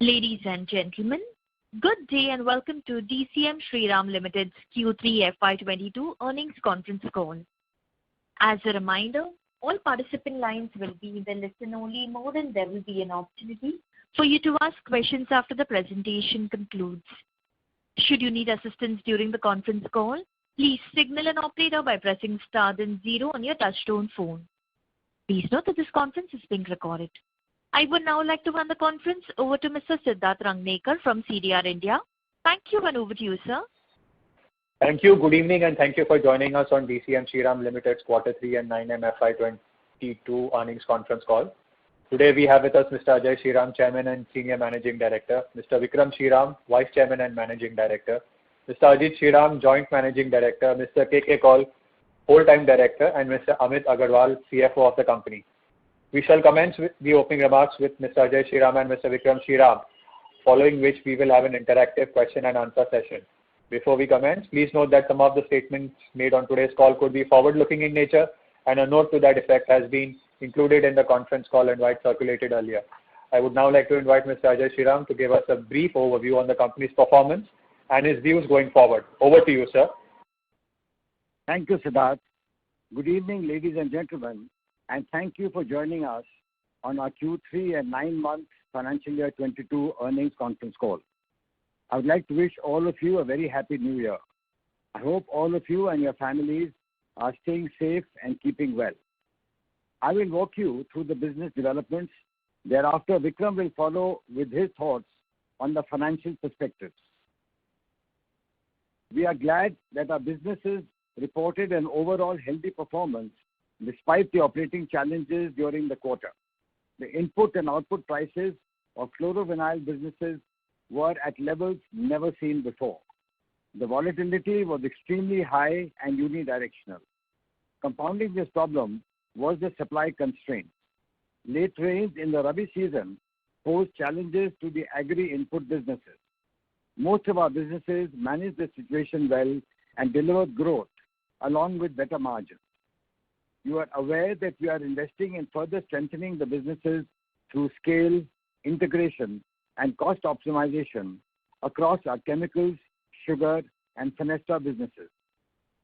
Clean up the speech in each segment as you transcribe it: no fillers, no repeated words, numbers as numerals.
Ladies and gentlemen, good day and welcome to DCM Shriram Limited's Q3FY22 Earnings Conference Call. As a reminder, all participant lines will be in the listen-only mode and there will be an opportunity for you to ask questions after the presentation concludes. Should you need assistance during the conference call, please signal an operator by pressing star then 0 on your touchtone phone. Please note that this conference is being recorded. I would now like to hand the conference over to Mr. Siddharth Rangnekar from CDR India. Thank you and over to you, sir. Thank you. Good evening and thank you for joining us on DCM Shriram Limited's Q3 and 9M FY22 Earnings Conference Call. Today we have with us Mr. Ajay Shriram, Chairman and Senior Managing Director, Mr. Vikram Shriram, Vice Chairman and Managing Director, Mr. Ajit Shriram, Joint Managing Director, Mr. KK Kaul, Whole-Time Director, and Mr. Amit Agarwal, CFO of the company. We shall commence with the opening remarks with Mr. Ajay Shriram and Mr. Vikram Shriram, following which we will have an interactive question and answer session. Before we commence, please note that some of the statements made on today's call could be forward-looking in nature, and a note to that effect has been included in the conference call invite circulated earlier. I would now like to invite Mr. Ajay Shriram to give us a brief overview on the company's performance and his views going forward. Over to you, sir. Thank you, Siddharth. Good evening, ladies and gentlemen, and thank you for joining us on our Q3 and 9-month financial year 22 earnings conference call. I would like to wish all of you a very happy new year. I hope all of you and your families are staying safe and keeping well. I will walk you through the business developments. Thereafter, Vikram will follow with his thoughts on the financial perspectives. We are glad that our businesses reported an overall healthy performance despite the operating challenges during the quarter. The input and output prices of chlorovinyl businesses were at levels never seen before. The volatility was extremely high and unidirectional. Compounding this problem was the supply constraints. Late rains in the Rabi season posed challenges to the agri-input businesses. Most of our businesses managed the situation well and delivered growth along with better margins. You are aware that we are investing in further strengthening the businesses through scale, integration, and cost optimization across our chemicals, sugar, and Fenesta businesses.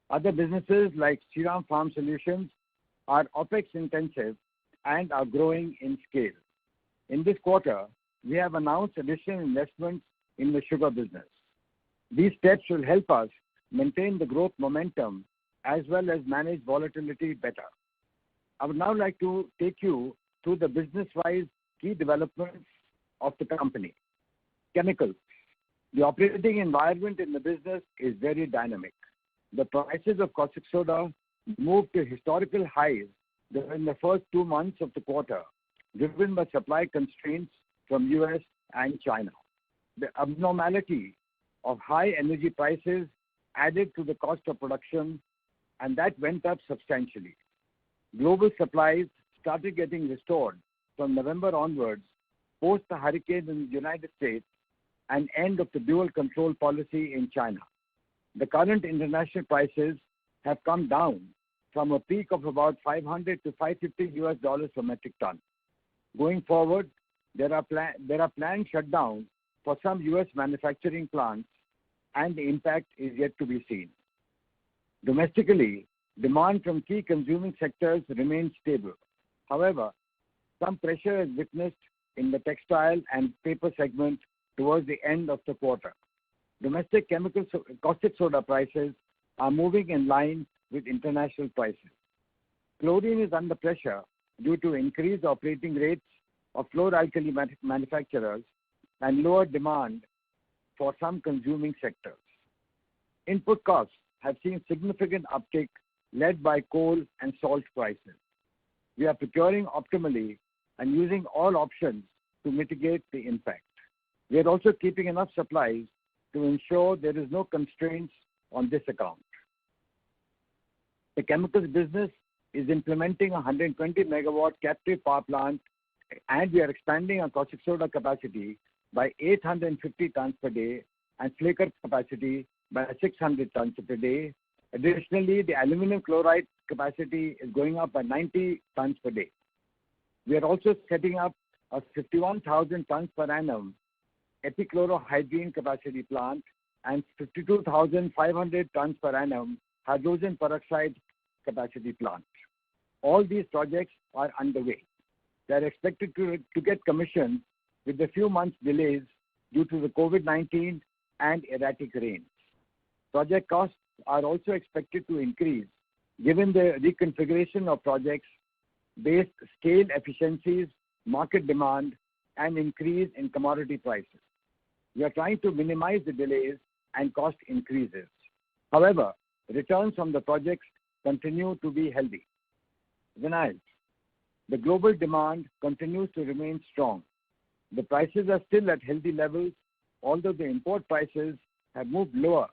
Other businesses like Shriram Farm Solutions are OPEX intensive and are growing in scale. In this quarter, we have announced additional investments in the sugar business. These steps will help us maintain the growth momentum as well as manage volatility better. I would now like to take you through the business-wise key developments of the company. Chemicals. The operating environment in the business is very dynamic. The prices of caustic soda moved to historical highs during the first 2 months of the quarter, driven by supply constraints from US and China. The abnormality of high energy prices added to the cost of production, and that went up substantially. Global supplies started getting restored from November onwards, post the hurricane in the United States and end of the dual control policy in China. The current international prices have come down from a peak of about $500 to $550 per metric ton. Going forward, there are planned shutdowns for some US manufacturing plants, and the impact is yet to be seen. Domestically, demand from key consuming sectors remains stable. However, some pressure is witnessed in the textile and paper segment towards the end of the quarter. Domestic caustic soda prices are moving in line with international prices. Chlorine is under pressure due to increased operating rates of chlor-alkali manufacturers and lower demand for some consuming sectors. Input costs have seen significant uptick led by coal and salt prices. We are procuring optimally and using all options to mitigate the impact. We are also keeping enough supplies to ensure there is no constraints on this account. The chemicals business is implementing a 120 megawatt captive power plant, and we are expanding our caustic soda capacity by 850 tons per day and flaker capacity by 600 tons per day. Additionally, the aluminum chloride capacity is going up by 90 tons per day. We are also setting up a 51,000 tons per annum epichlorohydrin capacity plant and 52,500 tons per annum hydrogen peroxide capacity plant. All these projects are underway. They are expected to get commissioned with a few months delays due to the COVID-19 and erratic rains. Project costs are also expected to increase given the reconfiguration of projects based scale efficiencies, market demand, and increase in commodity prices. We are trying to minimize the delays and cost increases. However, returns from the projects continue to be healthy. Vinyls. The global demand continues to remain strong. The prices are still at healthy levels, although the import prices have moved lower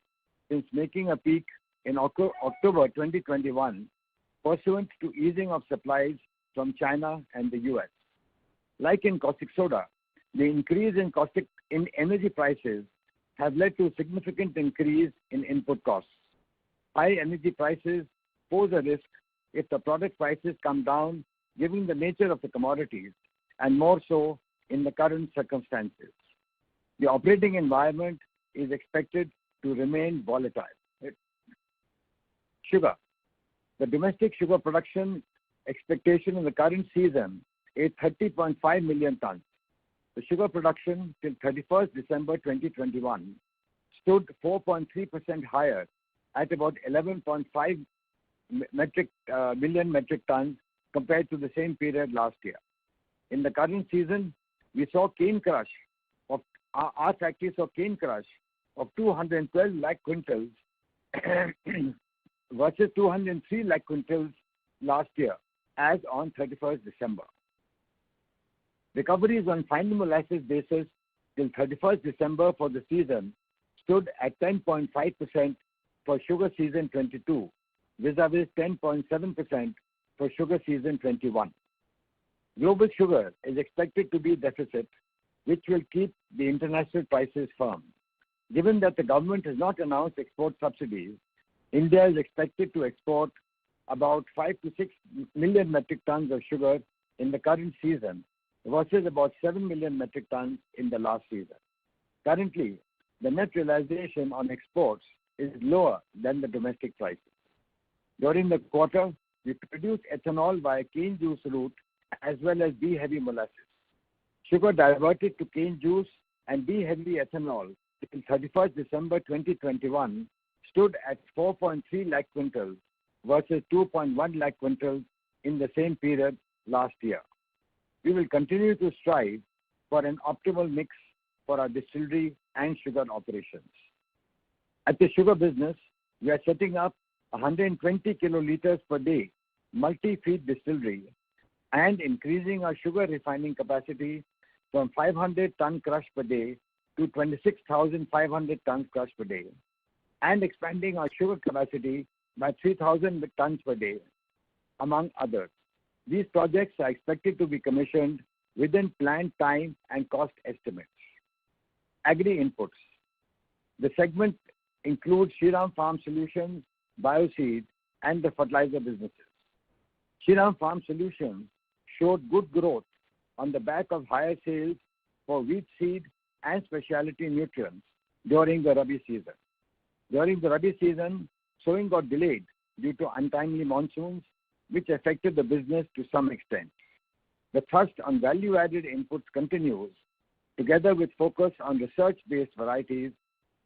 since making a peak in October 2021, pursuant to easing of supplies from China and the US. Like in caustic soda, the increase in energy prices have led to a significant increase in input costs. High energy prices pose a risk if the product prices come down, given the nature of the commodities, and more so in the current circumstances. The operating environment is expected to remain volatile. Sugar. The domestic sugar production expectation in the current season is 30.5 million tons. The sugar production till 31st December 2021 stood 4.3% higher at about 11.5 million metric tons compared to the same period last year. In the current season, we saw cane crush of our factory saw cane crush of 212 lakh quintals versus 203 lakh quintals last year as on 31st December. Recoveries on fine molasses basis till 31st December for the season stood at 10.5% for sugar season 22, vis-a-vis 10.7% for sugar season 21. Global sugar is expected to be deficit, which will keep the international prices firm. Given that the government has not announced export subsidies, India is expected to export about 5 to 6 million metric tons of sugar in the current season versus about 7 million metric tons in the last season. Currently, the net realization on exports is lower than the domestic prices. During the quarter, we produced ethanol via cane juice route as well as B-heavy molasses. Sugar diverted to cane juice and B-heavy ethanol till 31st December 2021 stood at 4.3 lakh quintals versus 2.1 lakh quintals in the same period last year. We will continue to strive for an optimal mix for our distillery and sugar operations. At the sugar business, we are setting up 120 kiloliters per day multi-feed distillery and increasing our sugar refining capacity from 500 ton crush per day to 26,500 tons crush per day, and expanding our sugar capacity by 3,000 tons per day, among others. These projects are expected to be commissioned within planned time and cost estimates. Agri inputs. The segment includes Shriram Farm Solutions, Bioseed, and the fertilizer businesses. Shriram Farm Solutions showed good growth on the back of higher sales for wheat seed and specialty nutrients during the Rabi season. During the Rabi season, sowing got delayed due to untimely monsoons, which affected the business to some extent. The thrust on value-added inputs continues, together with focus on research-based varieties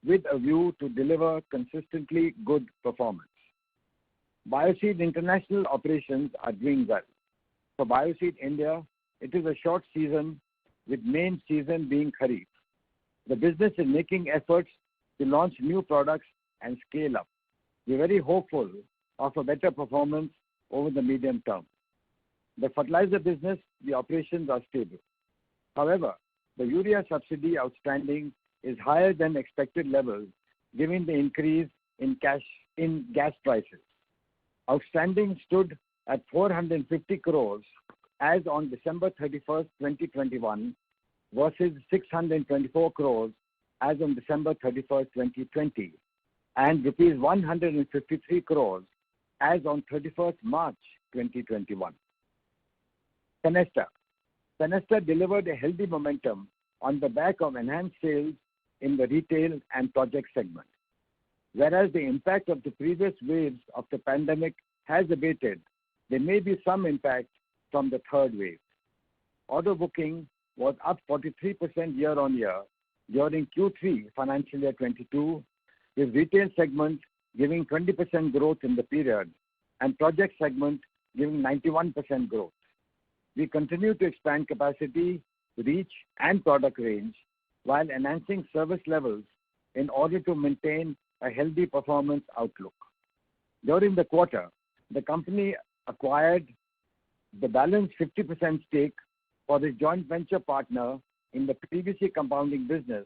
with a view to deliver consistently good performance. Bioseed international operations are doing well. For Bioseed India, it is a short season with main season being Kharif. The business is making efforts to launch new products and scale up. We are very hopeful of a better performance over the medium term. The fertilizer business, the operations are stable. However, the urea subsidy outstanding is higher than expected levels given the increase in gas prices. Outstanding stood at 450 crores as on December 31st, 2021 versus 624 crores as on December 31st, 2020 and rupees 153 crores as on 31st March 2021. Fenesta delivered a healthy momentum on the back of enhanced sales in the retail and project segment. Whereas the impact of the previous waves of the pandemic has abated, there may be some impact from the third wave. Order booking was up 43% year-on-year during Q3 financial year 22, with retail segment giving 20% growth in the period and project segment giving 91% growth. We continue to expand capacity, reach and product range while enhancing service levels in order to maintain a healthy performance outlook. During the quarter, the company acquired the balance 50% stake for the joint venture partner in the PVC compounding business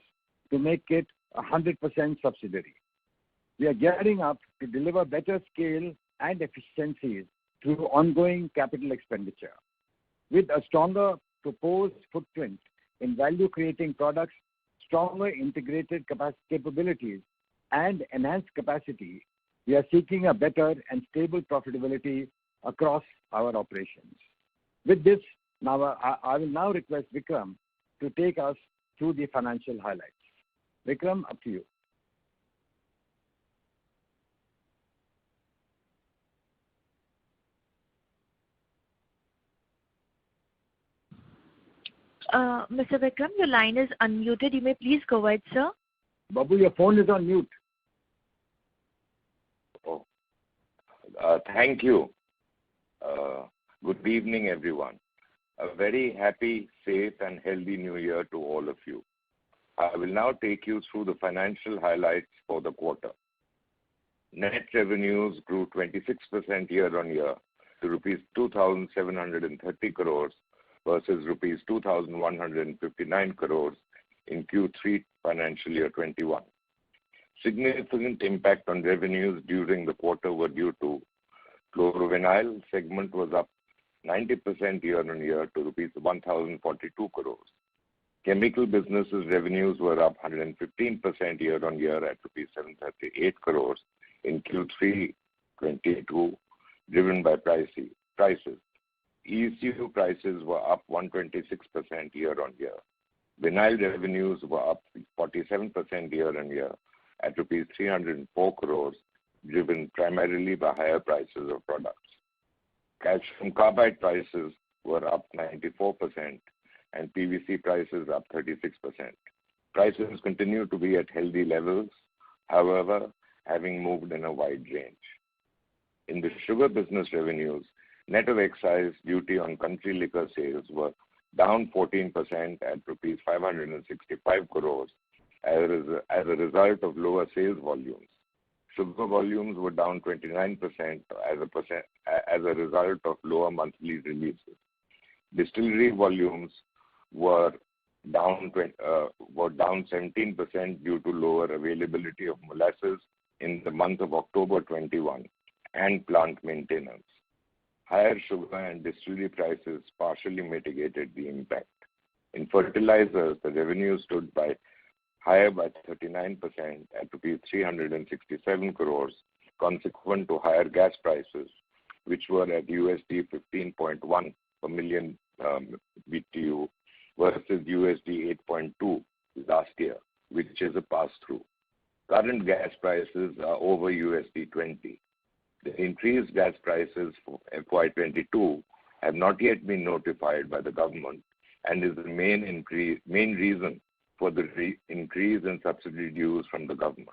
to make it a 100% subsidiary. We are gearing up to deliver better scale and efficiencies through ongoing capital expenditure. With a stronger proposed footprint in value-creating products, stronger integrated capabilities, and enhanced capacity, we are seeking a better and stable profitability across our operations. With this, I will now request Vikram to take us through the financial highlights. Vikram, up to you. Mr. Vikram, your line is unmuted. You may please go ahead, sir. Babu, your phone is on mute. Oh, thank you. Good evening, everyone. A very happy, safe, and healthy new year to all of you. I will now take you through the financial highlights for the quarter. Net revenues grew 26% year-on-year to rupees 2,730 crores versus rupees 2,159 crores in Q3 financial year 21. Significant impact on revenues during the quarter were due to chlorovinyl segment was up 90% year-on-year to rupees 1,042 crores. Chemical businesses revenues were up 115% year-on-year at rupees 738 crores in Q3 22, driven by prices. ECU prices were up 126% year-on-year. Vinyl revenues were up 47% year-on-year at rupees 304 crores, driven primarily by higher prices of products. Calcium carbide prices were up 94% and PVC prices up 36%. Prices continue to be at healthy levels, however, having moved in a wide range. In the sugar business revenues, net of excise duty on country liquor sales were down 14% at rupees 565 crores as a result of lower sales volumes. Sugar volumes were down 29% as a result of lower monthly releases. Distillery volumes were down 17% due to lower availability of molasses in the month of October 21 and plant maintenance. Higher sugar and distillery prices partially mitigated the impact. In fertilizers, the revenue stood higher by 39% at rupees 367 crores, consequent to higher gas prices, which were at USD 15.1 per million BTU versus USD 8.2 last year, which is a pass-through. Current gas prices are over USD 20. The increased gas prices for FY22 have not yet been notified by the government and is the main reason for the increase in subsidy dues from the government.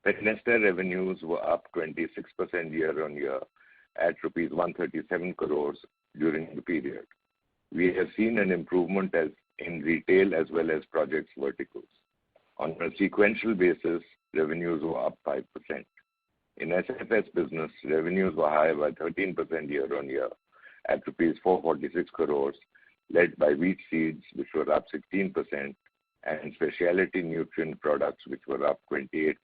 Petrester revenues were up 26% year-on-year at rupees 137 crores during the period. We have seen an improvement in retail as well as projects verticals. On a sequential basis, revenues were up 5%. In SFS business, revenues were higher by 13% year-on-year at rupees 446 crores, led by wheat seeds, which were up 16%, and specialty nutrient products, which were up 28%.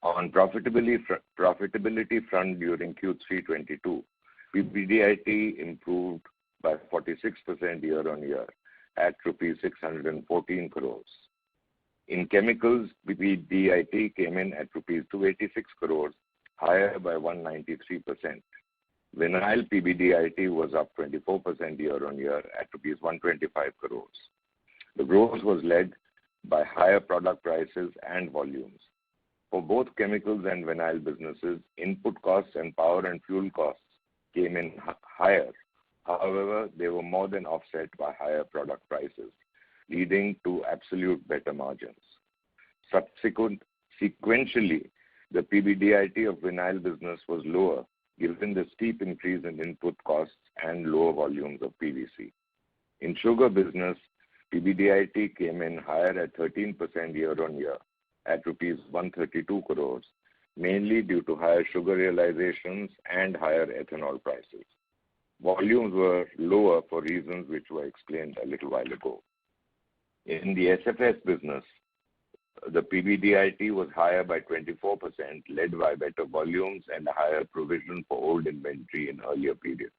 On profitability front during Q3 22, PBDIT improved by 46% year-on-year at rupees 614 crores. In chemicals, PBDIT came in at rupees 286 crores, higher by 193%. Vinyl PBDIT was up 24% year-on-year at rupees 125 crores. The growth was led by higher product prices and volumes. For both chemicals and vinyl businesses, input costs and power and fuel costs came in higher. However, they were more than offset by higher product prices, leading to absolute better margins. Sequentially, the PBDIT of vinyl business was lower given the steep increase in input costs and lower volumes of PVC. In sugar business, PBDIT came in higher at 13% year-on-year at rupees 132 crores, mainly due to higher sugar realizations and higher ethanol prices. Volumes were lower for reasons which were explained a little while ago. In the SFS business, the PBDIT was higher by 24%, led by better volumes and a higher provision for old inventory in earlier periods.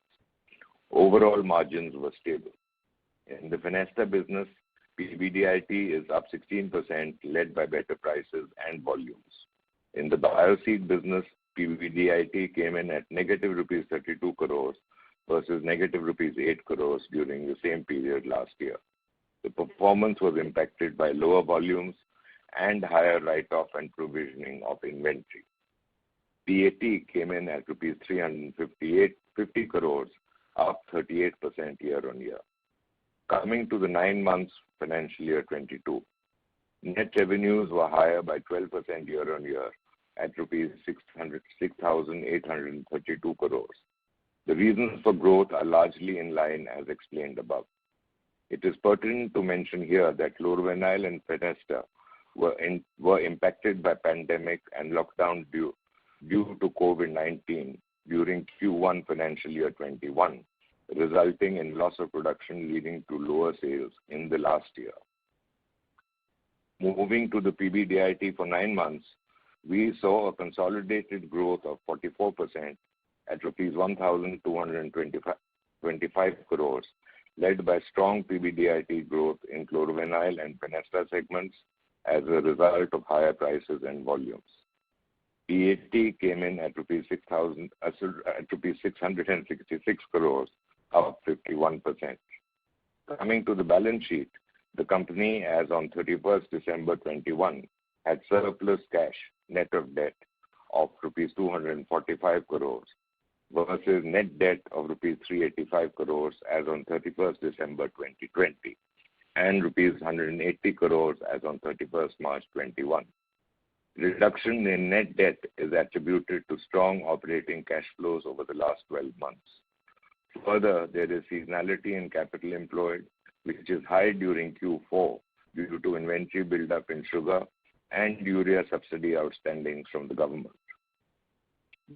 Overall margins were stable. In the Fenesta business, PBDIT is up 16%, led by better prices and volumes. In the Bioseed business, PBDIT came in at negative rupees 32 crores versus negative rupees 8 crores during the same period last year. The performance was impacted by lower volumes and higher write-off and provisioning of inventory. PAT came in at rupees 350 crores, up 38% year-on-year. Coming to the 9 months financial year 22, net revenues were higher by 12% year-on-year at rupees 6,832 crores. The reasons for growth are largely in line as explained above. It is pertinent to mention here that chlorovinyl and Fenesta were impacted by pandemic and lockdown due to COVID-19 during Q1 financial year 21, resulting in loss of production leading to lower sales in the last year. Moving to the PBDIT for 9 months, we saw a consolidated growth of 44% at rupees 1,225 crores, led by strong PBDIT growth in chlorovinyl and Fenesta segments as a result of higher prices and volumes. PAT came in at rupees 666 crores, up 51%. Coming to the balance sheet, the company, as on 31st December 21, had surplus cash net of debt of rupees 245 crores versus net debt of rupees 385 crores as on 31st December 2020 and rupees 180 crores as on 31st March 21. Reduction in net debt is attributed to strong operating cash flows over the last 12 months. Further, there is seasonality in capital employed, which is high during Q4 due to inventory build-up in sugar and urea subsidy outstandings from the government.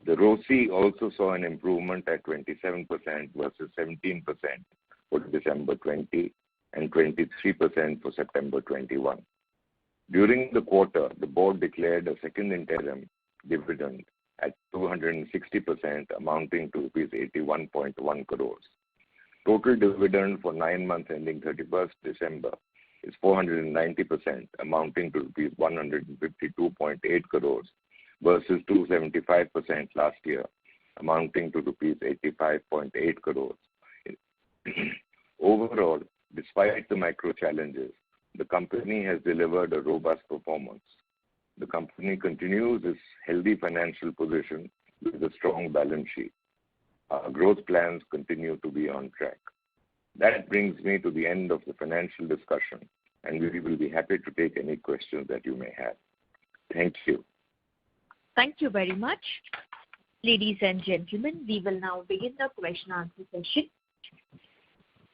The ROCE also saw an improvement at 27% versus 17% for December 20 and 23% for September 21. During the quarter, the board declared a second interim dividend at 260%, amounting to rupees 81.1 crores. Total dividend for 9 months ending 31st December is 490%, amounting to rupees 152.8 crores versus 275% last year, amounting to rupees 85.8 crores. Overall, despite the macro challenges, the company has delivered a robust performance. The company continues its healthy financial position with a strong balance sheet. Our growth plans continue to be on track. That brings me to the end of the financial discussion, and we will be happy to take any questions that you may have. Thank you. Thank you very much. Ladies and gentlemen, we will now begin the question-answer session.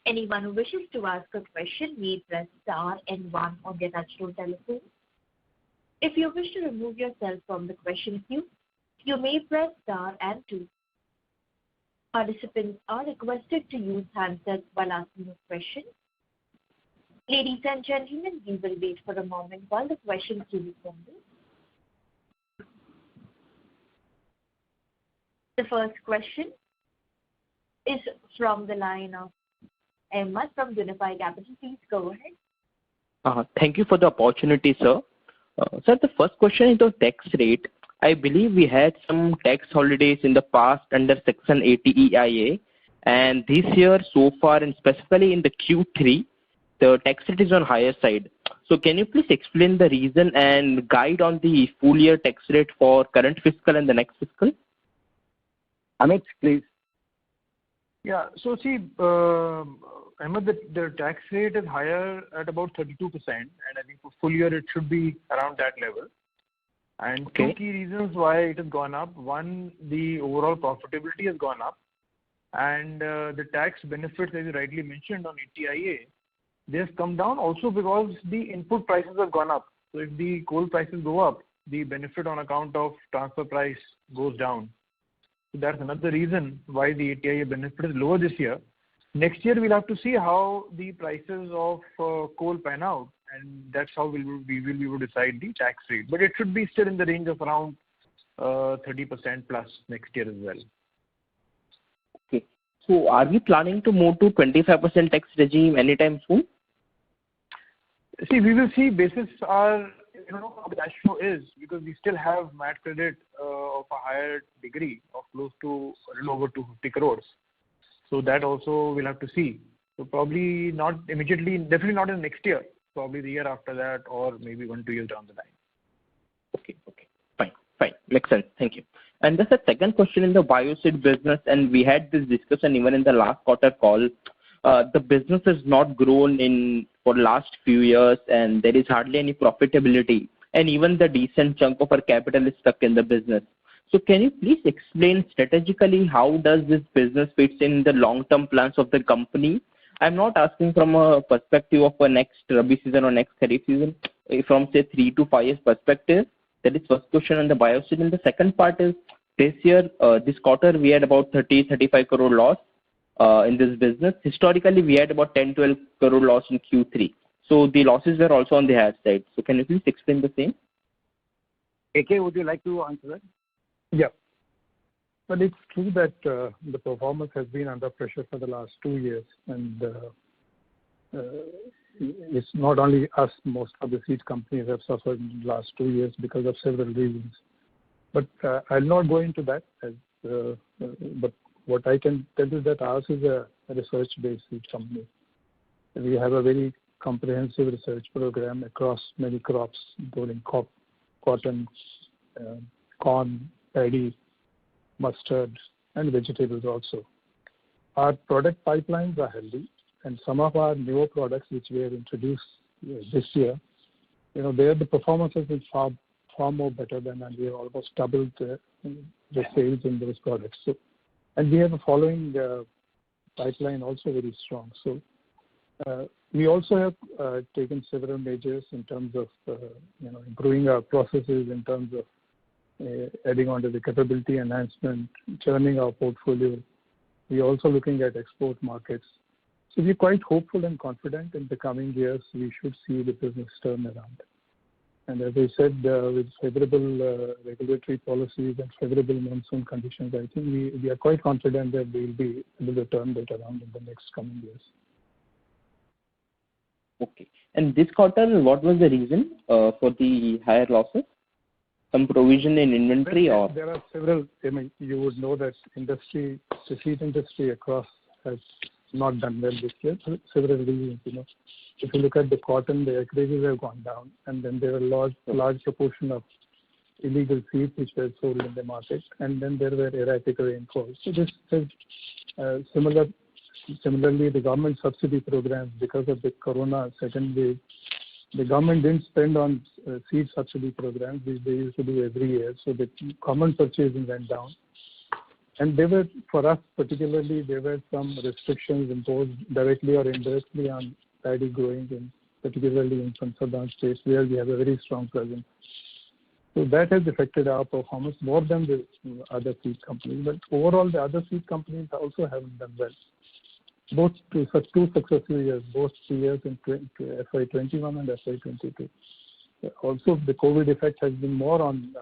Anyone who wishes to ask a question may press star and 1 on their touchtone telephone. If you wish to remove yourself from the question queue, you may press star and 2. Participants are requested to use handsets while asking a question. Ladies and gentlemen, we will wait for a moment while the question queue is ending. The first question is from the line of Ahmed from Unifi Capital. Please go ahead. Thank you for the opportunity, sir. Sir, the first question is on tax rate. I believe we had some tax holidays in the past under Section 80 EIA, and this year so far, and specifically in the Q3, the tax rate is on higher side. So can you please explain the reason and guide on the full year tax rate for current fiscal and the next fiscal? Amit, please. Yeah. So see, Ahmed, the tax rate is higher at about 32%, and I think for full year it should be around that level. And two key reasons why it has gone up. One, the overall profitability has gone up, and the tax benefits, as you rightly mentioned on ETIA, they have come down also because the input prices have gone up. So if the coal prices go up, the benefit on account of transfer price goes down. So that's another reason why the ETIA benefit is lower this year. Next year we'll have to see how the prices of coal pan out, and that's how we will be able to decide the tax rate. But it should be still in the range of around 30% plus next year as well. Okay. So are we planning to move to 25% tax regime anytime soon? See, we will see basis our, how the cash flow is, because we still have MAT credit of a higher degree of close to a little over 250 crores. So that also we'll have to see. So probably not immediately, definitely not in next year, probably the year after that, or maybe 1-2 years down the line. Okay. Fine. Makes sense. Thank you. And just a second question in the bioseed business, and we had this discussion even in the last quarter call. The business has not grown for last few years, and there is hardly any profitability, and even the decent chunk of our capital is stuck in the business. So can you please explain strategically how does this business fits in the long-term plans of the company? I'm not asking from a perspective of a next Rabi season or next Kharif season, from say 3 to 5 years perspective. That is first question on the bioseed. And the second part is this year, this quarter we had about 30-35 crore loss in this business. Historically, we had about 10-12 crore loss in Q3. So the losses were also on the higher side. So can you please explain the same? AK, would you like to answer that? Yeah. But it's true that the performance has been under pressure for the last 2 years, and it's not only us, most of the seed companies have suffered in the last 2 years because of several reasons. But I'll not go into that. But what I can tell you that ours is a research-based seed company. We have a very comprehensive research program across many crops, including cotton, corn, paddy, mustard, and vegetables also. Our product pipelines are healthy, and some of our newer products which we have introduced this year, there the performance has been far more better than, and we have almost doubled the sales in those products. So, and we have a following pipeline also very strong. So we also have taken several measures in terms of improving our processes, in terms of adding on to the capability enhancement, churning our portfolio. We are also looking at export markets. So we are quite hopeful and confident in the coming years we should see the business turn around. And as I said, with favorable regulatory policies and favorable monsoon conditions, I think we are quite confident that we will be able to turn that around in the next coming years. Okay. And this quarter, what was the reason for the higher losses? Some provision in inventory or? There are several. You would know that the seed industry across has not done well this year. Several reasons. If you look at the cotton, the acreages have gone down, and then there are large proportion of illegal seeds which were sold in the market, and then there were erratic rainfalls. So this is similarly the government subsidy programs, because of the corona second wave, the government didn't spend on seed subsidy programs, which they used to do every year. So the common purchasing went down. And for us particularly, there were some restrictions imposed directly or indirectly on paddy growing, particularly in some southern states where we have a very strong presence. So that has affected our performance more than the other seed companies. But overall, the other seed companies also haven't done well. Both two successive years, both 2 years in FY21 and FY22. Also, the COVID effect has been more on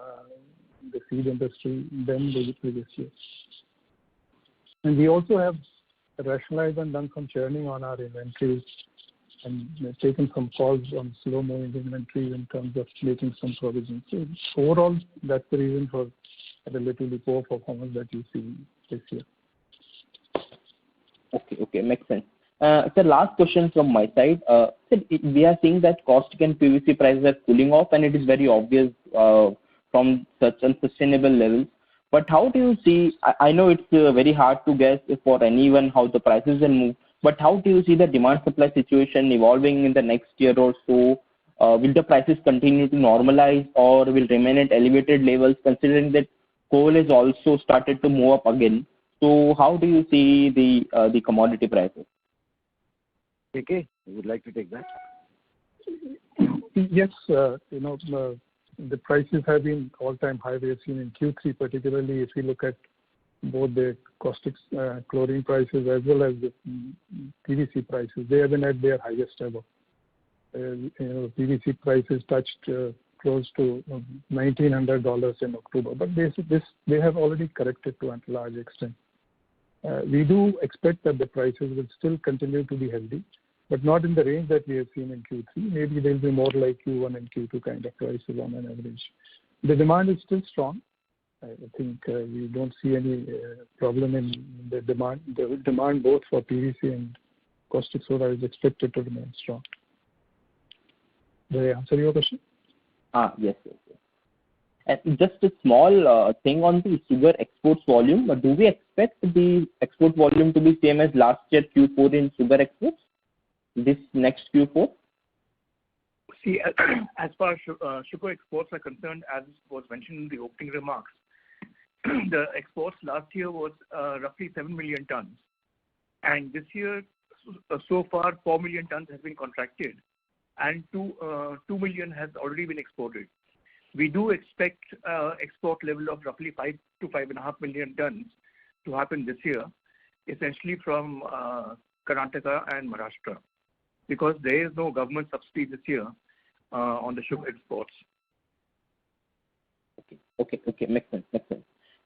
the seed industry than the previous year. And we also have rationalized and done some churning on our inventories and taken some calls on slow-moving inventory in terms of making some provisions. So overall, that's the reason for a relatively poor performance that you see this year. Okay, makes sense. The last question from my side. We are seeing that caustic and PVC prices are cooling off, and it is very obvious from such unsustainable levels. But how do you see? I know it's very hard to guess for anyone how the prices will move. But how do you see the demand-supply situation evolving in the next year or so? Will the prices continue to normalize or will remain at elevated levels, considering that coal has also started to move up again? So how do you see the commodity prices? KK, you would like to take that? Yes, the prices have been all-time high we have seen in Q3, particularly if you look at both the caustic chlorine prices as well as the PVC prices. They have been at their highest ever. PVC prices touched close to $1,900 in October, but they have already corrected to a large extent. We do expect that the prices will still continue to be healthy, but not in the range that we have seen in Q3. Maybe they'll be more like Q1 and Q2 kind of prices on an average. The demand is still strong. I think we don't see any problem in the demand. The demand both for PVC and caustic soda is expected to remain strong. Did I answer your question? Yes. And just a small thing on the sugar exports volume. Do we expect the export volume to be same as last year Q4 in sugar exports? This next Q4? See, as far as sugar exports are concerned, as was mentioned in the opening remarks, the exports last year was roughly 7 million tons. And this year, so far, 4 million tons has been contracted and 2 million has already been exported. We do expect export level of roughly 5 to 5.5 million tons to happen this year, essentially from Karnataka and Maharashtra, because there is no government subsidy this year on the sugar exports. Okay, makes sense.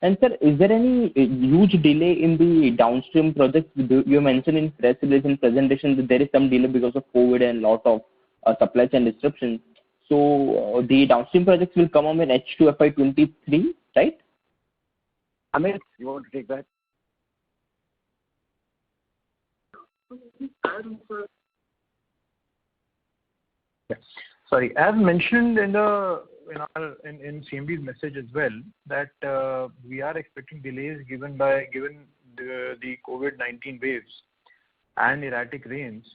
And sir, is there any huge delay in the downstream projects? You mentioned in press release and presentation that there is some delay because of COVID and lot of supply chain disruptions. So the downstream projects will come on in H2 FY23, right? Amit, you want to take that? Yes. Sorry, as mentioned in CMD's message as well, that we are expecting delays given the COVID-19 waves and erratic rains.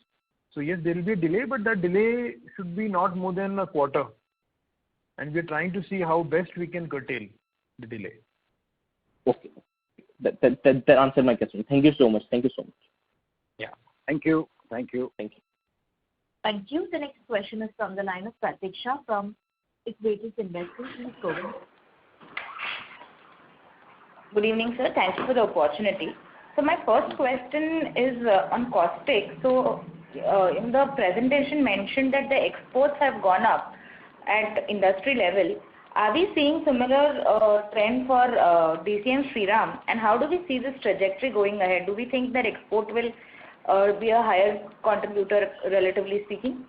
So yes, there will be a delay, but that delay should be not more than a quarter. And we are trying to see how best we can curtail the delay. Okay. That answered my question. Thank you so much. Yeah. Thank you. Thank you. The next question is from the line of Pratiksha from Equatus Investments. Please go ahead. Good evening, sir. Thank you for the opportunity. So my first question is on caustic. So in the presentation mentioned that the exports have gone up at industry level. Are we seeing similar trend for DCM Shriram? And how do we see this trajectory going ahead? Do we think that export will be a higher contributor, relatively speaking?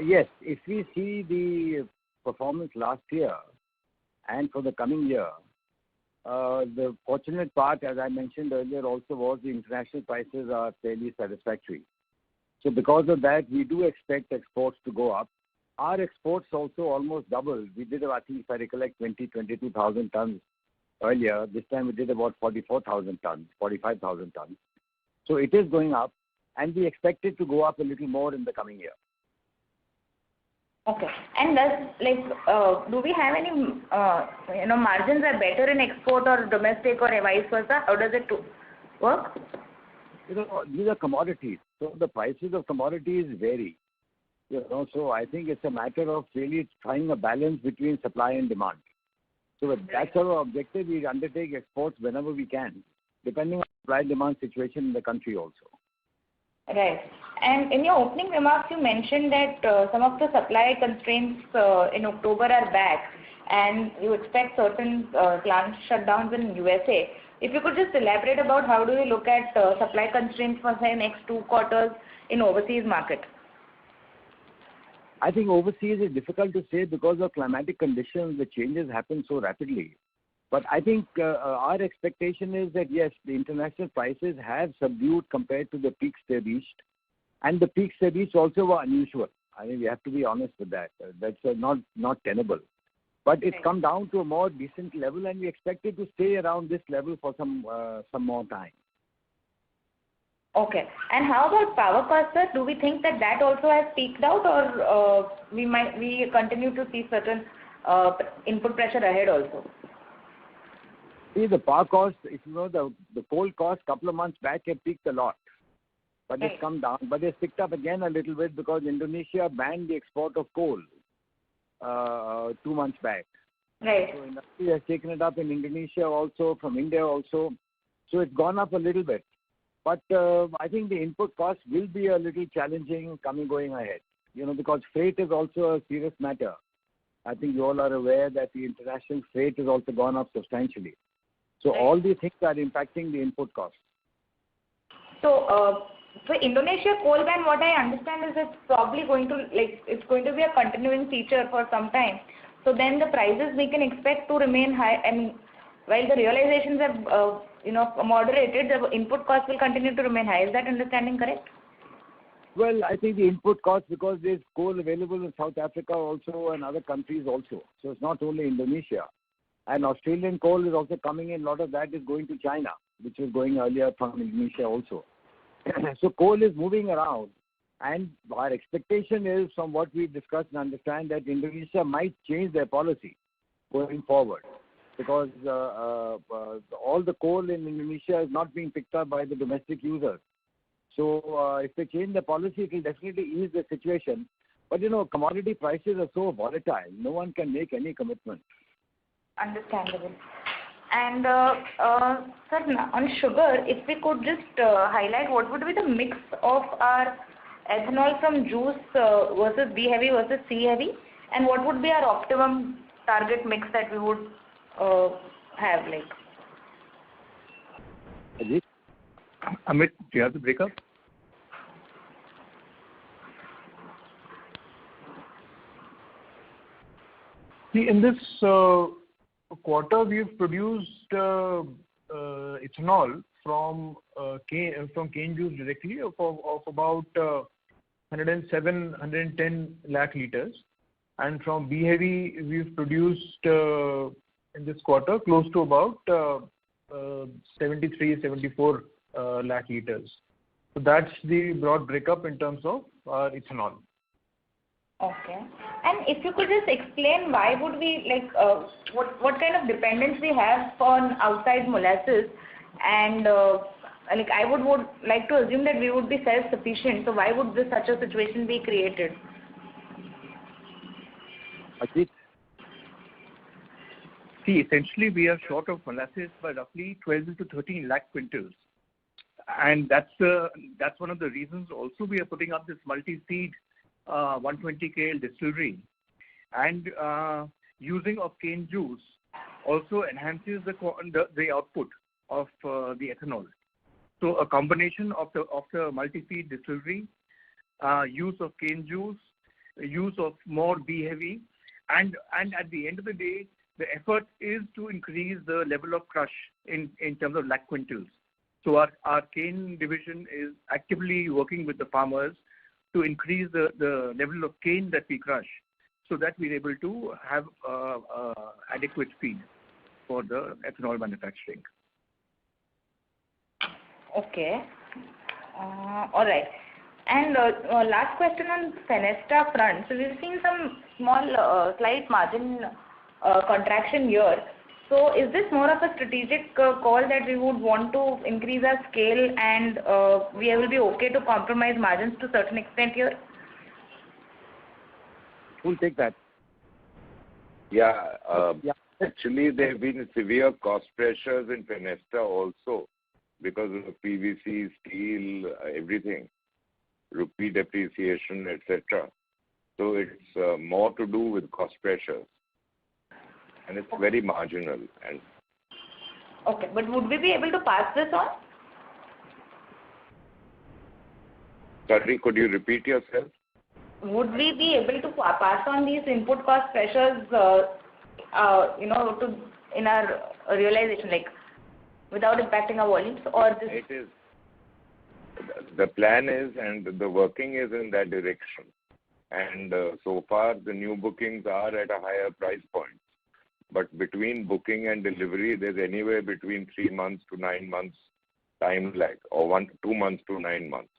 Yes. If we see the performance last year and for the coming year, the fortunate part, as I mentioned earlier, also was the international prices are fairly satisfactory. So because of that, we do expect exports to go up. Our exports also almost doubled. We did, I think, if I recollect, 22,000 tons earlier. This time we did about 44,000 tons, 45,000 tons. So it is going up, and we expect it to go up a little more in the coming year. Okay. And do we have any, margins are better in export or domestic or vice versa? How does it work? These are commodities. So the prices of commodities vary. So I think it's a matter of really finding a balance between supply and demand. So that's our objective. We undertake exports whenever we can, depending on supply-demand situation in the country also. Right. And in your opening remarks, you mentioned that some of the supply constraints in October are back, and you expect certain plant shutdowns in USA. If you could just elaborate about how do you look at supply constraints for, say, next 2 quarters, in overseas market? I think overseas is difficult to say because of climatic conditions. The changes happen so rapidly. But I think our expectation is that yes, the international prices have subdued compared to the peaks they reached, and the peaks they reached also were unusual. I mean, we have to be honest with that. That's not tenable. But it's come down to a more decent level, and we expect it to stay around this level for some more time. Okay. And how about power cost, sir? Do we think that also has peaked out, or we continue to see certain input pressure ahead also? See, the power cost, if you know, the coal cost couple of months back had peaked a lot. But it's come down. But it's picked up again a little bit because Indonesia banned the export of coal 2 months back. Right. So industry has taken it up in Indonesia also, from India also. So it's gone up a little bit. But I think the input cost will be a little challenging going ahead. You know, because freight is also a serious matter. I think you all are aware that the international freight has also gone up substantially. So all these things are impacting the input costs. So, for Indonesia coal ban, what I understand is it's probably going to be a continuing feature for some time. So then the prices we can expect to remain high. I mean, while the realizations have moderated, the input costs will continue to remain high. Is that understanding correct? Well, I think the input costs, because there's coal available in South Africa also and other countries also. So it's not only Indonesia. And Australian coal is also coming in. A lot of that is going to China, which was going earlier from Indonesia also. So coal is moving around. And our expectation is, from what we discussed and understand, that Indonesia might change their policy going forward. Because all the coal in Indonesia is not being picked up by the domestic users. So if they change the policy, it will definitely ease the situation. But, you know, commodity prices are so volatile. No one can make any commitment. Understandable. And sir, on sugar, if we could just highlight what would be the mix of our ethanol from juice versus B heavy versus C heavy, and what would be our optimum target mix that we would have, like? Ajit? Amit, do you have the breakup? See, in this quarter, we've produced ethanol from cane juice directly of about 110 lakh liters, and from B heavy we've produced in this quarter close to about 74 lakh liters. So that's the broad breakup in terms of our ethanol. Okay. And if you could just explain why would we, what kind of dependence we have on outside molasses, and I would like to assume that we would be self-sufficient. So why would such a situation be created? Ajit? See, essentially we are short of molasses by roughly 12 to 13 lakh quintals. And that's one of the reasons also we are putting up this multi-seed 120 KL distillery, and using of cane juice also enhances the output of the ethanol. So a combination of the multi-seed distillery, use of cane juice, use of more B heavy, and at the end of the day, the effort is to increase the level of crush in terms of lakh quintals. So our cane division is actively working with the farmers to increase the level of cane that we crush, so that we're able to have adequate feed for the ethanol manufacturing. Okay. All right. And last question on Fenesta front. So we've seen some small, slight margin contraction here. So is this more of a strategic call that we would want to increase our scale, and we will be okay to compromise margins to a certain extent here? Who'll take that? Yeah. Actually, there have been severe cost pressures in Fenesta also because of PVC, steel, everything, rupee depreciation, etc. So it's more to do with cost pressures. And it's very marginal. And okay, but would we be able to pass this on? Sorry, could you repeat yourself? Would we be able to pass on these input cost pressures, in our realization, like without impacting our volumes, or this? It is. The plan is, and the working is in that direction. And so far, the new bookings are at a higher price point. But between booking and delivery, there's anywhere between 3 months to 9 months time lag, or 2 months to 9 months.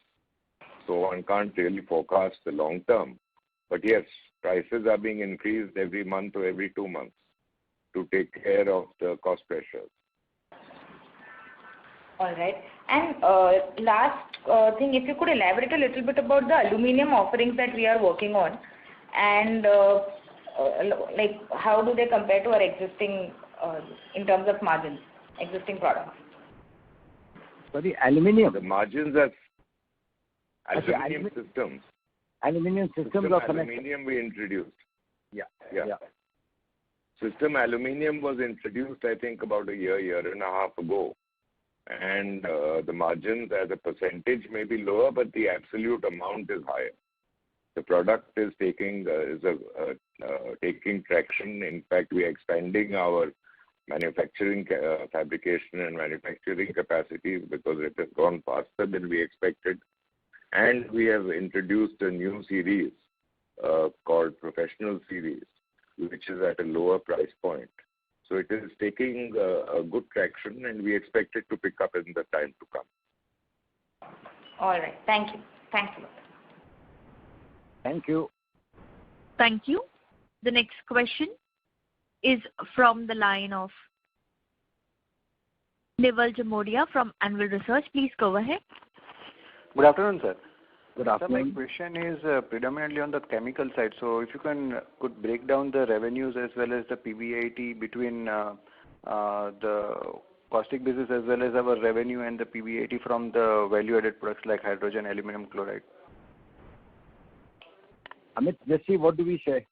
So one can't really forecast the long term. But yes, prices are being increased every month or every 2 months to take care of the cost pressures. All right. And last thing, if you could elaborate a little bit about the aluminum offerings that we are working on, and like how do they compare to our existing, in terms of margins, existing products? So the aluminium. The margins are aluminium systems. Aluminium systems are connected. Aluminium we introduced. Yeah. System aluminium was introduced, I think, about a year and a half ago. And the margins as a percentage may be lower, but the absolute amount is higher. The product is taking traction. In fact, we are expanding our manufacturing, fabrication and manufacturing capacities because it has gone faster than we expected. And we have introduced a new series called Professional Series, which is at a lower price point. So it is taking a good traction, and we expect it to pick up in the time to come. All right. Thank you. Thanks a lot. Thank you. Thank you. The next question is from the line of Nival Jamodia from Anvil Research. Please go ahead. Good afternoon, sir. Good So afternoon. my question is predominantly on the chemical side. So if you could break down the revenues as well as the PBIT between the caustic business as well as our revenue and the PBIT from the value-added products like hydrogen, aluminum chloride. Amit, let's see, what do we say?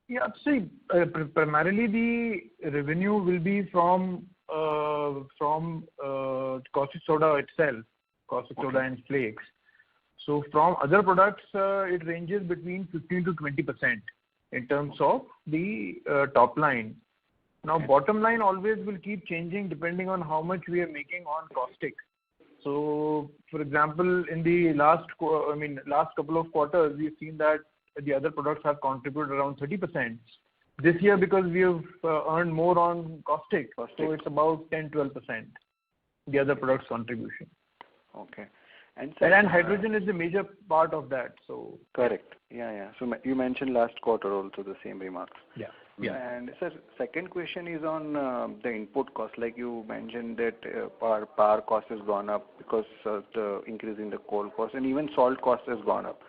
Yeah, see, primarily the revenue will be from caustic soda itself, caustic soda and flakes. So from other products, it ranges between 15 to 20% in terms of the top line. Now, bottom line always will keep changing depending on how much we are making on caustic. So, for example, in the last couple of quarters, we've seen that the other products have contributed around 30%. This year, because we have earned more on caustic, so it's about 10-12%, the other products' contribution. Okay. And hydrogen is a major part of that. So correct. Yeah. So you mentioned last quarter also the same remarks. Yeah. And sir, second question is on the input cost. Like you mentioned that power cost has gone up because of the increase in the coal cost, and even salt cost has gone up.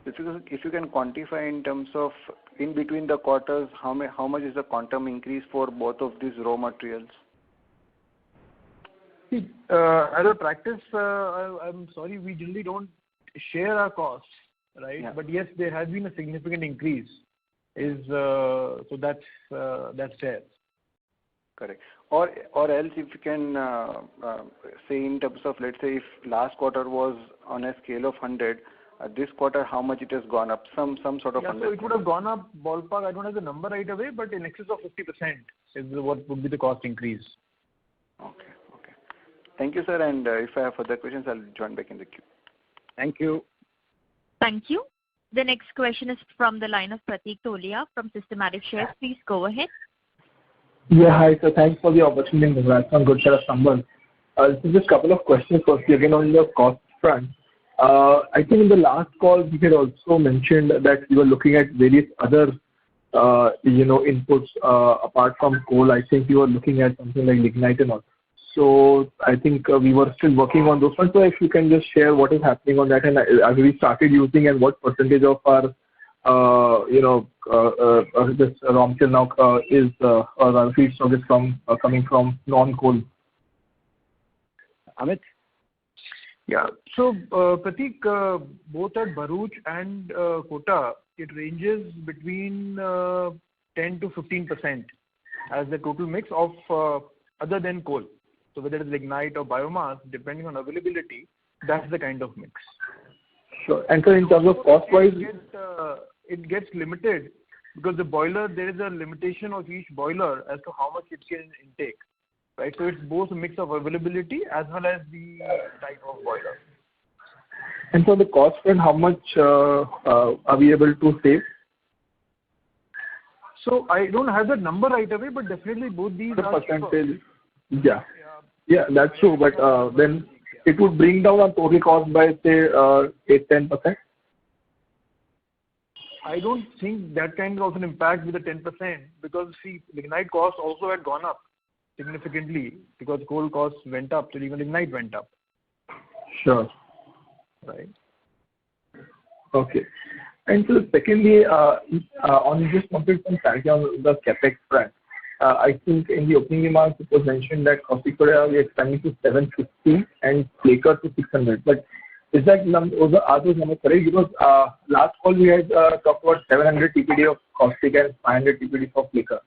If you can quantify in terms of in between the quarters, how much is the quantum increase for both of these raw materials? See, as a practice, I'm sorry, we generally don't share our costs, right? Yeah. But yes, there has been a significant increase. So that's there. Correct. Or else if you can say in terms of, let's say if last quarter was on a scale of 100, this quarter how much it has gone up? Some sort of. Yeah, so it would have gone up ballpark. I don't have the number right away, but in excess of 50% is what would be the cost increase. Okay. Thank you, sir. And if I have further questions, I'll join back in the queue. Thank you. Thank you. The next question is from the line of Pratik Tolia from Systematic Shares. Please go ahead. Yeah, hi, sir. Thanks for the opportunity and congrats on good set of numbers. So just a couple of questions. Firstly, again on the cost front. I think in the last call, we had also mentioned that you were looking at various other, inputs apart from coal. I think you were looking at something like lignite and all. So I think we were still working on those ones. So if you can just share what is happening on that, and have we started using, and what percentage of our, this raw material now is our feedstock is coming from non-coal. Amit? Yeah. So, Pratik, both at Bharuch and Kota, it ranges between 10 to 15% as the total mix of other than coal. So whether it is lignite or biomass, depending on availability, that's the kind of mix. Sure. And so in terms of cost-wise? It gets limited because the boiler, there is a limitation of each boiler as to how much it can intake, right? So it's both a mix of availability as well as the type of boiler. And for the cost front, how much are we able to save? So I don't have that number right away, but definitely both these the are percentage. Yeah, that's true. But then it would bring down our total cost by say 8-10%. I don't think that kind of an impact with the 10% because see, lignite costs also had gone up significantly because coal costs went up, so even lignite went up. Sure. Right. Okay. And so secondly, on just wanted some clarity on the capex front. I think in the opening remarks it was mentioned that caustic soda we are expanding to 750 and flaker to 600. But is that are those numbers correct? Because last call we had talked about 700 TPD of caustic and 500 TPD for flaker.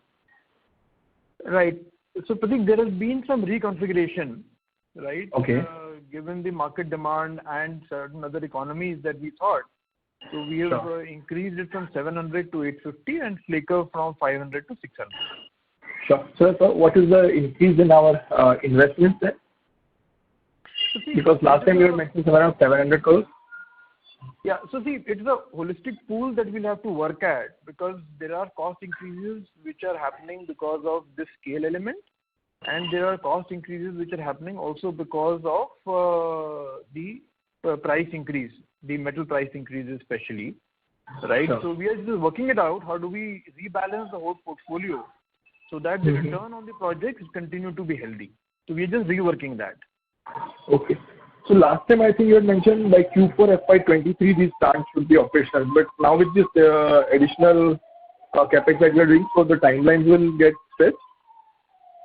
Right. So Pratik, there has been some reconfiguration, right? Okay. Given the market demand and certain other economies that we thought. So we have increased it from 700 to 850 and flaker from 500 to 600. Sure. So what is the increase in our investments then? So see, because last time you were mentioning around 700 crores. Yeah. So see, it's a holistic pool that we'll have to work at because there are cost increases which are happening because of this scale element. And there are cost increases which are happening also because of the price increase, the metal price increases especially, right? Sure. So we are just working it out. How do we rebalance the whole portfolio so that the return on the projects continue to be healthy? So we are just reworking that. Okay. So last time I think you had mentioned by Q4 FY23 these plants should be operational, but now with this additional capex that we are doing, so the timelines will get stretched.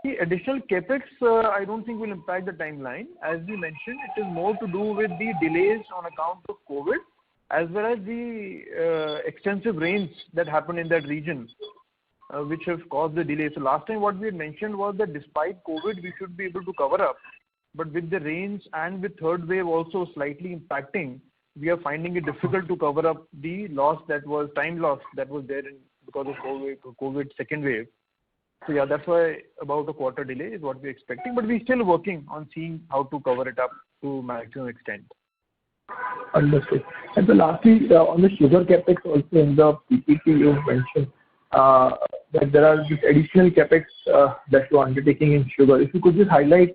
The additional capex, I don't think will impact the timeline. As we mentioned, it is more to do with the delays on account of COVID, as well as the extensive rains that happened in that region, which have caused the delay. So last time what we had mentioned was that despite COVID, we should be able to cover up. But with the rains and with third wave also slightly impacting, we are finding it difficult to cover up the time loss that was there because of COVID second wave. So yeah, that's why about a quarter delay is what we're expecting. But we're still working on seeing how to cover it up to maximum extent. Understood. And so lastly, on the sugar capex also in the PPT you mentioned that there are these additional capex that you are undertaking in sugar. If you could just highlight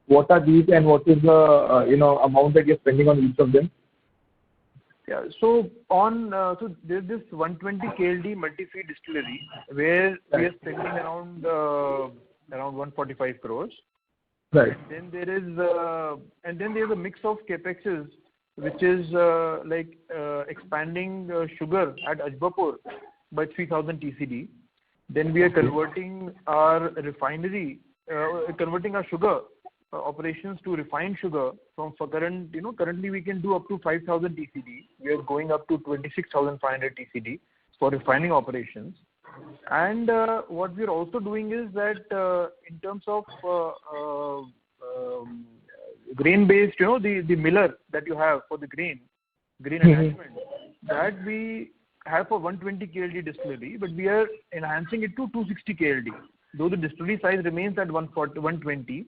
what are these and what is the amount that you're spending on each of them? Yeah. So so there's this 120 KLD multi-feed distillery where we are spending around 145 crores. Right. And then there's a mix of capexes which is expanding sugar at Ajbapur by 3,000 TCD. Then we are converting our refinery, converting our sugar operations to refined sugar from currently we can do up to 5,000 TCD. We are going up to 26,500 TCD for refining operations. And what we are also doing is that in terms of grain-based, the miller that you have for the grain enhancement, that we have for 120 KLD distillery, but we are enhancing it to 260 KLD. Though the distillery size remains at 120,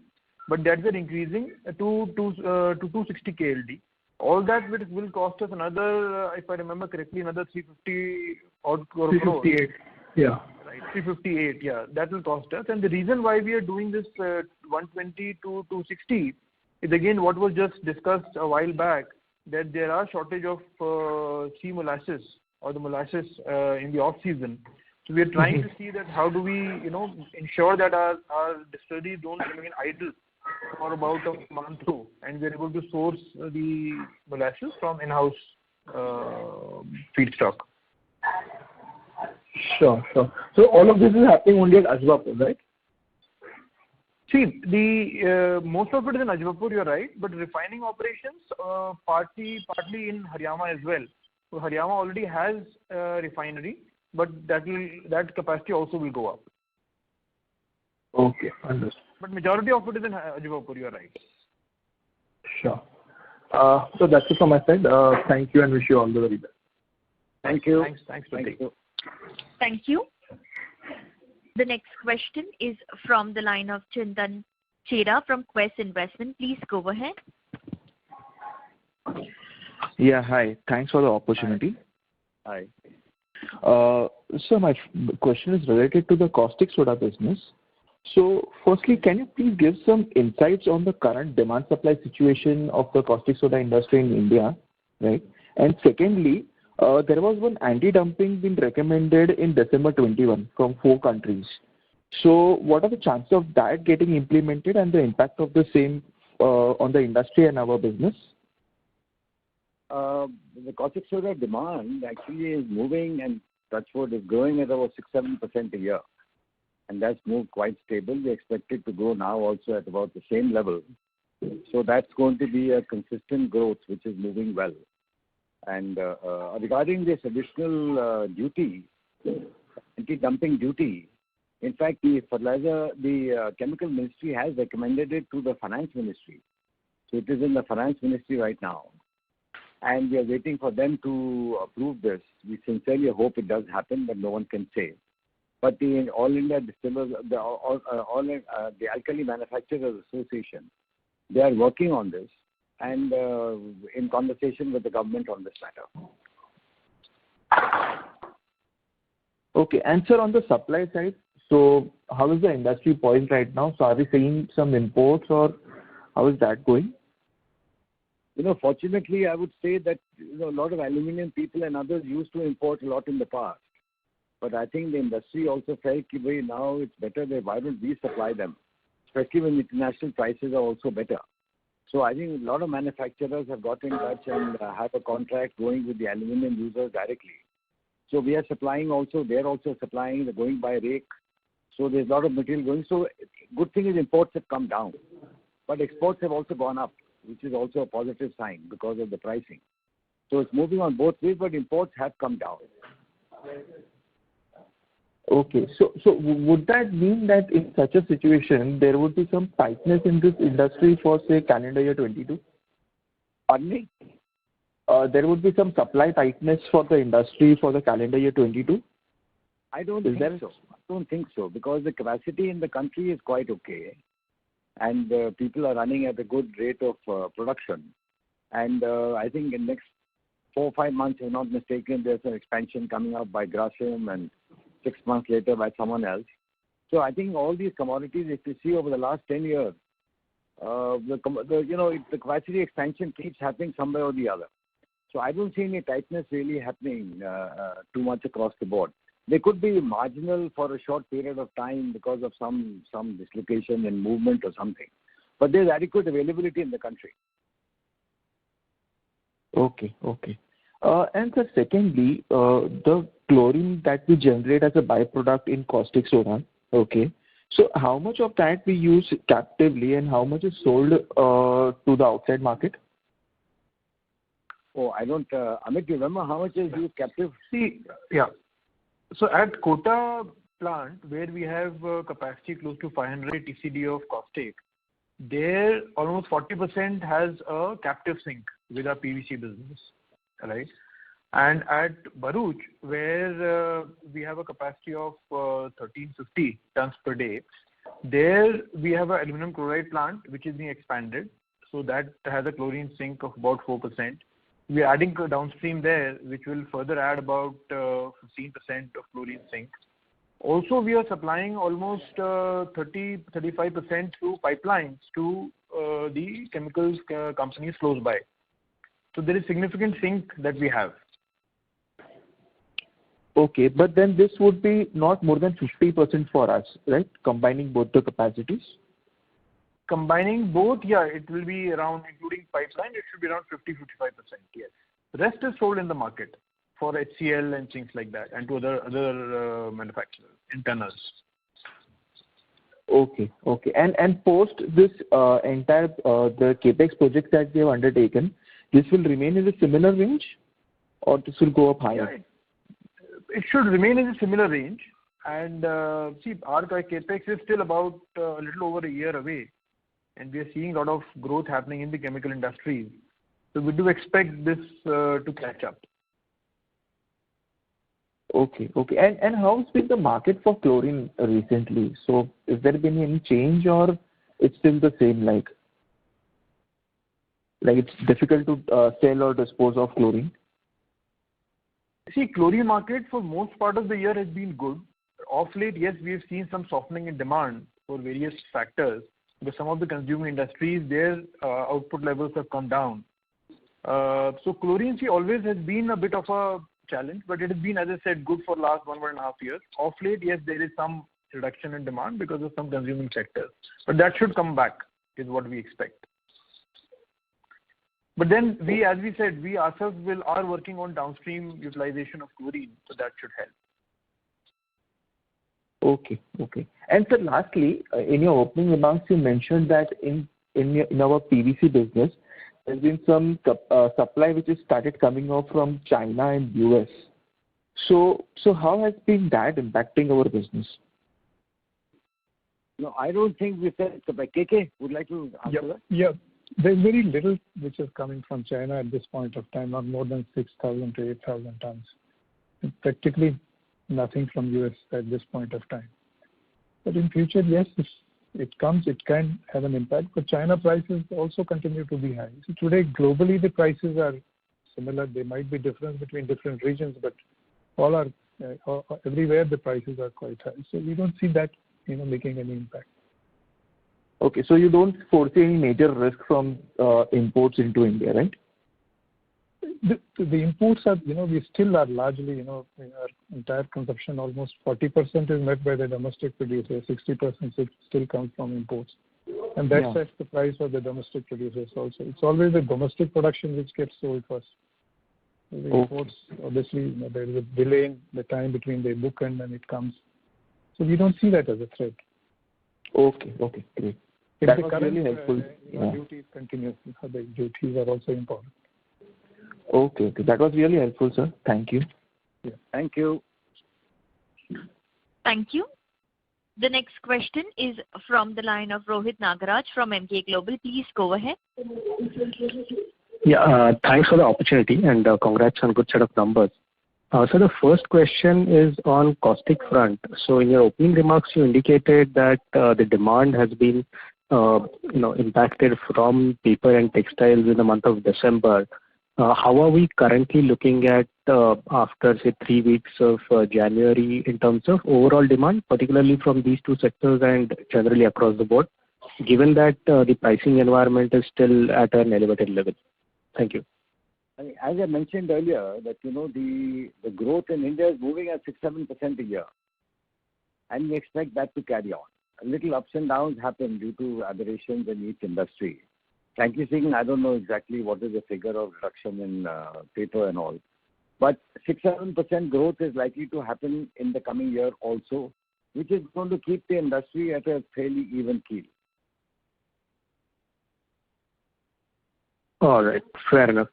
but that we are increasing to 260 KLD. All that will cost us another, if I remember correctly, another 350 odd crore. 358. Yeah. Right, 358. Yeah, that will cost us. And the reason why we are doing this 120 to 260 is again what was just discussed a while back, that there are shortage of sea molasses or the molasses in the off season. So we are trying to see that how do we ensure that our distilleries don't remain idle for about a month or two, and we're able to source the molasses from in-house feedstock. Sure. So all of this is happening only at Ajbapur, right? See, the most of it is in Ajbapur, you're right, but refining operations partly in Haryana as well. So Haryana already has a refinery, but that capacity also will go up. Okay, understood. But majority of it is in Ajbapur, you're right. Sure. So that's it from my side. Thank you and wish you all the very best. Thank you. Thanks, Thank you. Thank you. The next question is from the line of Chintan Chheda from Quest Investment. Please go ahead. Yeah, hi. Thanks for the opportunity. Hi. So my question is related to the caustic soda business. So firstly, can you please give some insights on the current demand supply situation of the caustic soda industry in India, right? And secondly, there was one anti-dumping being recommended in December 21 from 4 countries. So what are the chances of that getting implemented and the impact of the same on the industry and our business? The caustic soda demand actually is moving, and that's what is growing at about 6-7% a year. And that's moved quite stable. We expect it to grow now also at about the same level. So that's going to be a consistent growth, which is moving well. And regarding this additional duty, anti-dumping duty, in fact, the chemical ministry has recommended it to the finance ministry. So it is in the finance ministry right now. And we are waiting for them to approve this. We sincerely hope it does happen, but no one can say. But the All India Distillers, the Alkali Manufacturers Association, they are working on this and in conversation with the government on this matter. Okay, and sir, on the supply side, so how is the industry poised right now? So are we seeing some imports or how is that going? Fortunately, I would say that a lot of aluminum people and others used to import a lot in the past. But I think the industry also felt now it's better that why don't we supply them, especially when international prices are also better. So I think a lot of manufacturers have got in touch and have a contract going with the aluminum users directly. So we are supplying also, they're also supplying, they're going by rake. So there's a lot of material going. So good thing is imports have come down. But exports have also gone up, which is also a positive sign because of the pricing. So it's moving on both ways, but imports have come down. Okay, so would that mean that in such a situation, there would be some tightness in this industry for, say, calendar year 22? Pardon me? There would be some supply tightness for the industry for the calendar year 22? I don't think so, because the capacity in the country is quite okay. And people are running at a good rate of production. And I think in the next 4 or 5 months, if I'm not mistaken, there's an expansion coming up by Grasim and 6 months later by someone else. So I think all these commodities, if you see over the last 10 years, the capacity expansion keeps happening somewhere or the other. So I don't see any tightness really happening too much across the board. They could be marginal for a short period of time because of some dislocation in movement or something. But there's adequate availability in the country. Okay. And so secondly, the chlorine that we generate as a byproduct in caustic soda, okay. So how much of that we use captively and how much is sold to the outside market? Oh, I don't, Amit, do you remember how much is used captive? So at Kota plant, where we have capacity close to 500 TCD of caustic, there almost 40% has a captive sink with our PVC business, right? And at Bharuch, where we have a capacity of 1350 tons per day, there we have an aluminum chloride plant which is being expanded. So that has a chlorine sink of about 4%. We are adding downstream there, which will further add about 15% of chlorine sink. Also, we are supplying almost 30-35% through pipelines to the chemicals companies close by. So there is significant sink that we have. Okay, but then this would be not more than 50% for us, right? Combining both the capacities? Combining both, it will be around, including pipeline, it should be around 50-55%, yes. The rest is sold in the market for HCL and things like that, and to other manufacturers, internals. Okay. And post this entire the capex project that we have undertaken, this will remain in a similar range, or this will go up higher? It should remain in a similar range. And see, our capex is still about a little over a year away. And we are seeing a lot of growth happening in the chemical industry. So we do expect this to catch up. Okay. And how's been the market for chlorine recently? So is there been any change or it's still the same, like it's difficult to sell or dispose of chlorine? See, chlorine market for most part of the year has been good. Of late, yes, we have seen some softening in demand for various factors. Because some of the consumer industries, their output levels have come down. So chlorine, always has been a bit of a challenge, but it has been, as I said, good for last 1.5 years. Of late, yes, there is some reduction in demand because of some consuming sectors. But that should come back, is what we expect. But then we, as we said, we ourselves are working on downstream utilization of chlorine, so that should help. Okay. And sir, lastly, in your opening remarks, you mentioned that in our PVC business, there's been some supply which has started coming off from China and US. So how has been that impacting our business? No, I don't think we said supply. KK, would like to answer that? Yeah. There's very little which is coming from China at this point of time, not more than 6,000 to 8,000 tons. Practically nothing from US at this point of time. But in future, yes, if it comes, it can have an impact. But China prices also continue to be high. So today, globally, the prices are similar. There might be difference between different regions, but all are everywhere the prices are quite high. So we don't see that making any impact. Okay, so you don't foresee any major risk from imports into India, right? The imports are, we still are largely, our entire consumption, almost 40% is met by the domestic producers, 60% still comes from imports. And that sets the price of the domestic producers also. It's always the domestic production which gets sold first. The imports, obviously, there is a delay in the time between they book and when it comes. So we don't see that as a threat. Okay, great. That was really helpful. Duties continue. The duties are also important. Okay. That was really helpful, sir. Thank you. Yeah. Thank you. Thank you. The next question is from the line of Rohit Nagaraj from Emkay Global. Please go ahead. Yeah, thanks for the opportunity and congrats on good set of numbers. So the first question is on caustic front. So in your opening remarks, you indicated that the demand has been impacted from paper and textiles in the month of December. How are we currently looking at after, say, 3 weeks of January in terms of overall demand, particularly from these two sectors and generally across the board, given that the pricing environment is still at an elevated level? Thank you. As I mentioned earlier, that the growth in India is moving at 6-7% a year, and we expect that to carry on. A little ups and downs happen due to aberrations in each industry. Frankly speaking, I don't know exactly what is the figure of reduction in paper and all, but 6-7% growth is likely to happen in the coming year also, which is going to keep the industry at a fairly even keel. All right. Fair enough.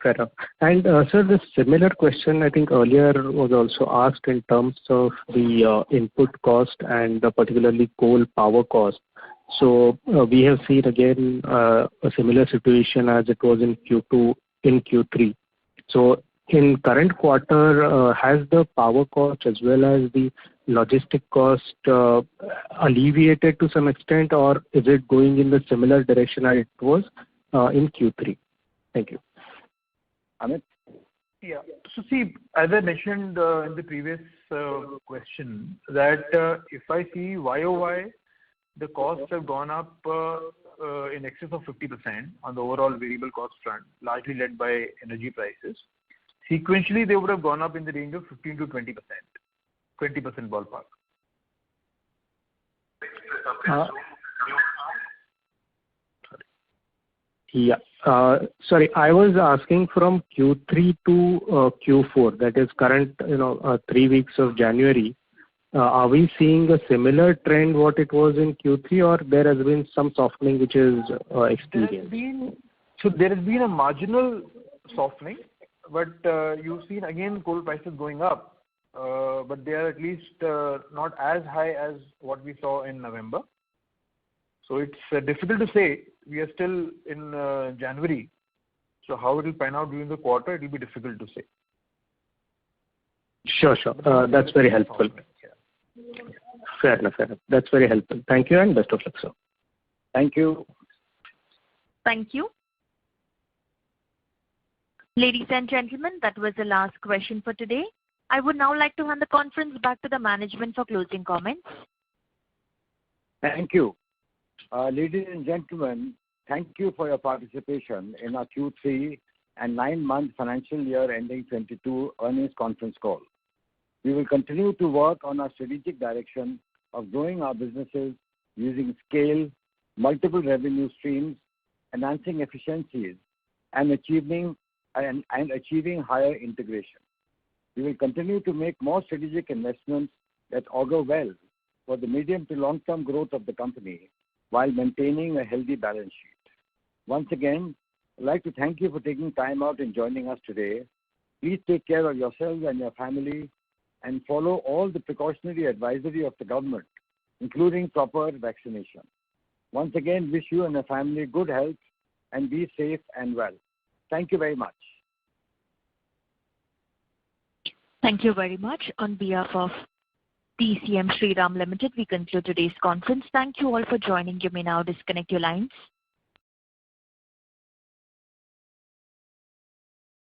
And sir, the similar question I think earlier was also asked in terms of the input cost and particularly coal power cost. So we have seen again a similar situation as it was in Q2, in Q3. So in current quarter, has the power cost as well as the logistic cost alleviated to some extent, or is it going in the similar direction as it was in Q3? Thank you. Amit? Yeah. So see, as I mentioned in the previous question, that if I see YOY, the costs have gone up in excess of 50% on the overall variable cost front, largely led by energy prices. Sequentially, they would have gone up in the range of 15 to 20%, 20% ballpark. Yeah. Sorry, I was asking from Q3 to Q4, that is current, 3 weeks of January. Are we seeing a similar trend what it was in Q3, or there has been some softening which is experienced? There has been a marginal softening, but you've seen again coal prices going up, but they are at least not as high as what we saw in November. So it's difficult to say. We are still in January, So how it will pan out during the quarter, it will be difficult to say. Sure. That's very helpful. Fair enough. That's very helpful. Thank you and best of luck, sir. Thank you. Thank you. Ladies and gentlemen, that was the last question for today. I would now like to hand the conference back to the management for closing comments. Thank you. Ladies and gentlemen, thank you for your participation in our Q3 and 9-month financial year ending 22 earnings conference call. We will continue to work on our strategic direction of growing our businesses using scale, multiple revenue streams, enhancing efficiencies, and achieving higher integration. We will continue to make more strategic investments that augur well for the medium to long-term growth of the company while maintaining a healthy balance sheet. Once again, I'd like to thank you for taking time out and joining us today. Please take care of yourselves and your family and follow all the precautionary advisory of the government, including proper vaccination. Once again, wish you and your family good health and be safe and well. Thank you very much. Thank you very much. On behalf of DCM Shriram Limited, we conclude today's conference. Thank you all for joining. You may now disconnect your lines.